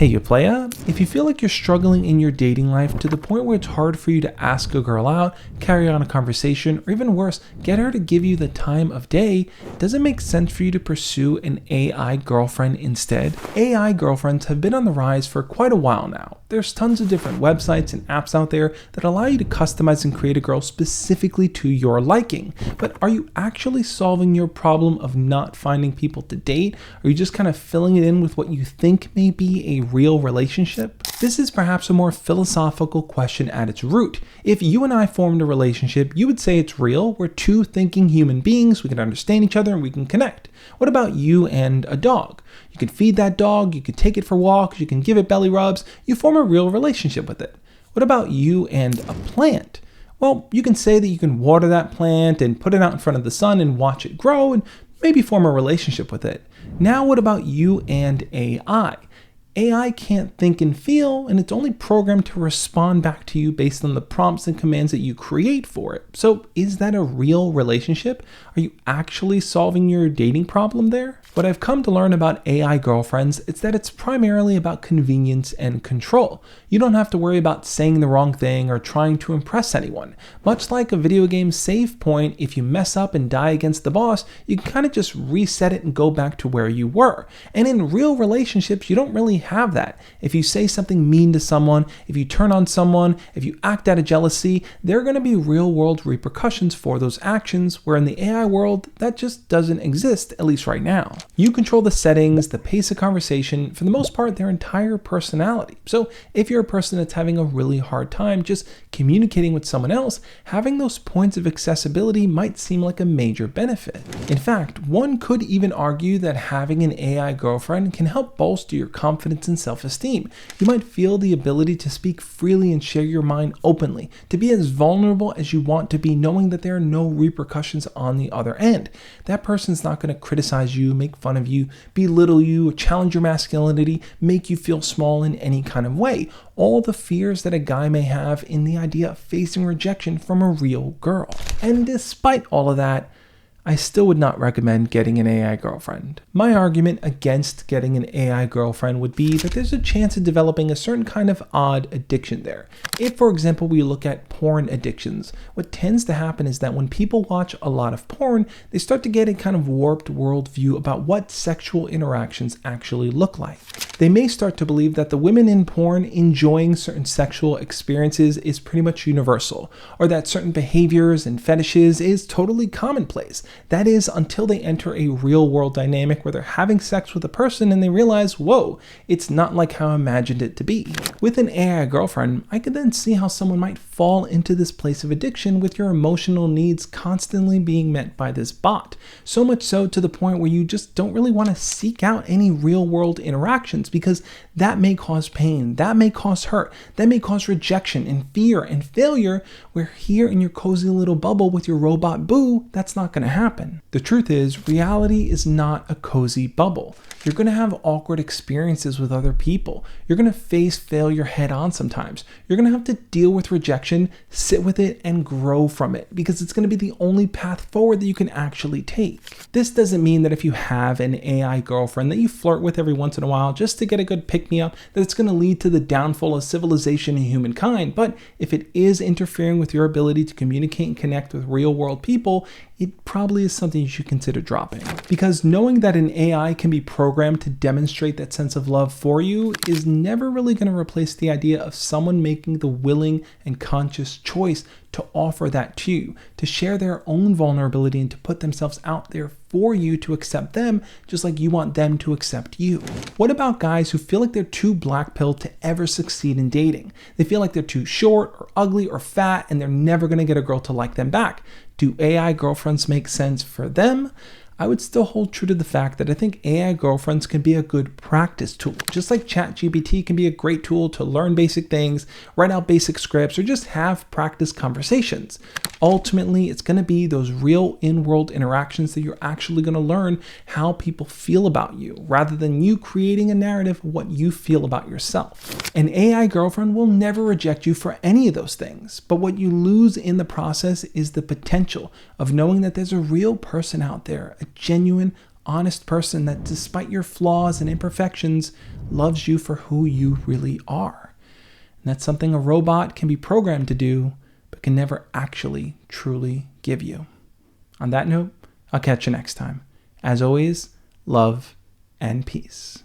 Hey, you playa? If you feel like you're struggling in your dating life to the point where it's hard for you to ask a girl out, carry on a conversation, or even worse, get her to give you the time of day, does it make sense for you to pursue an AI girlfriend instead? AI girlfriends have been on the rise for quite a while now. There's tons of different websites and apps out there that allow you to customize and create a girl specifically to your liking. But are you actually solving your problem of not finding people to date? Or are you just kind of filling it in with what you think may be a real relationship? This is perhaps a more philosophical question at its root. If you and I formed a relationship, you would say it's real. We're two thinking human beings. We can understand each other and we can connect. What about you and a dog? You can feed that dog, you can take it for walks, you can give it belly rubs. You form a real relationship with it. What about you and a plant? Well, you can say that you can water that plant and put it out in front of the sun and watch it grow and maybe form a relationship with it. Now what about you and AI? AI can't think and feel, and it's only programmed to respond back to you based on the prompts and commands that you create for it. So is that a real relationship? Are you actually solving your dating problem there? What I've come to learn about AI girlfriends is that it's primarily about convenience and control. You don't have to worry about saying the wrong thing or trying to impress anyone. Much like a video game save point, if you mess up and die against the boss, you can kind of just reset it and go back to where you were. And in real relationships, you don't really have that. If you say something mean to someone, if you turn on someone, if you act out of jealousy, there are going to be real world repercussions for those actions, where in the AI world, that just doesn't exist, at least right now. You control the settings, the pace of conversation, for the most part, their entire personality. So if you're a person that's having a really hard time just communicating with someone else, having those points of accessibility might seem like a major benefit. In fact, one could even argue that having an AI girlfriend can help bolster your confidence and self-esteem. You might feel the ability to speak freely and share your mind openly, to be as vulnerable as you want to be, knowing that there are no repercussions on the other end. That person's not going to criticize you, make fun of you, belittle you, challenge your masculinity, make you feel small in any kind of way. All the fears that a guy may have in the idea of facing rejection from a real girl. And despite all of that, I still would not recommend getting an AI girlfriend. My argument against getting an AI girlfriend would be that there's a chance of developing a certain kind of odd addiction there. If, for example, we look at porn addictions, what tends to happen is that when people watch a lot of porn, they start to get a kind of warped worldview about what sexual interactions actually look like. They may start to believe that the women in porn enjoying certain sexual experiences is pretty much universal, or that certain behaviors and fetishes is totally commonplace. That is, until they enter a real world dynamic where they're having sex with a person and they realize, whoa, it's not like how I imagined it to be. With an AI girlfriend, I could then see how someone might fall into this place of addiction with your emotional needs constantly being met by this bot. So much so to the point where you just don't really want to seek out any real world interactions, because that may cause pain, that may cause hurt, that may cause rejection and fear and failure, where here in your cozy little bubble with your robot boo, that's not going to happen. The truth is, reality is not a cozy bubble. You're going to have awkward experiences with other people. You're going to face failure head on sometimes. You're going to have to deal with rejection, sit with it, and grow from it, because it's going to be the only path forward that you can actually take. This doesn't mean that if you have an AI girlfriend that you flirt with every once in a while just to get a good pick-me-up, that it's going to lead to the downfall of civilization and humankind. But if it is interfering with your ability to communicate and connect with real-world people, it probably is something you should consider dropping. Because knowing that an AI can be programmed to demonstrate that sense of love for you is never really going to replace the idea of someone making the willing and conscious choice to offer that to you, to share their own vulnerability and to put themselves out there for you to accept them, just like you want them to accept you. What about guys who feel like they're too blackpilled to ever succeed in dating? They feel like they're too short or ugly or fat and they're never going to get a girl to like them back. Do AI girlfriends make sense for them? I would still hold true to the fact that I think AI girlfriends can be a good practice tool. Just like ChatGPT can be a great tool to learn basic things, write out basic scripts, or just have practice conversations. Ultimately, it's going to be those real in-world interactions that you're actually going to learn how people feel about you, rather than you creating a narrative of what you feel about yourself. An AI girlfriend will never reject you for any of those things, but what you lose in the process is the potential of knowing that there's a real person out there, a genuine, honest person that, despite your flaws and imperfections, loves you for who you really are. And that's something a robot can be programmed to do, but can never actually truly give you. On that note, I'll catch you next time. As always, love and peace.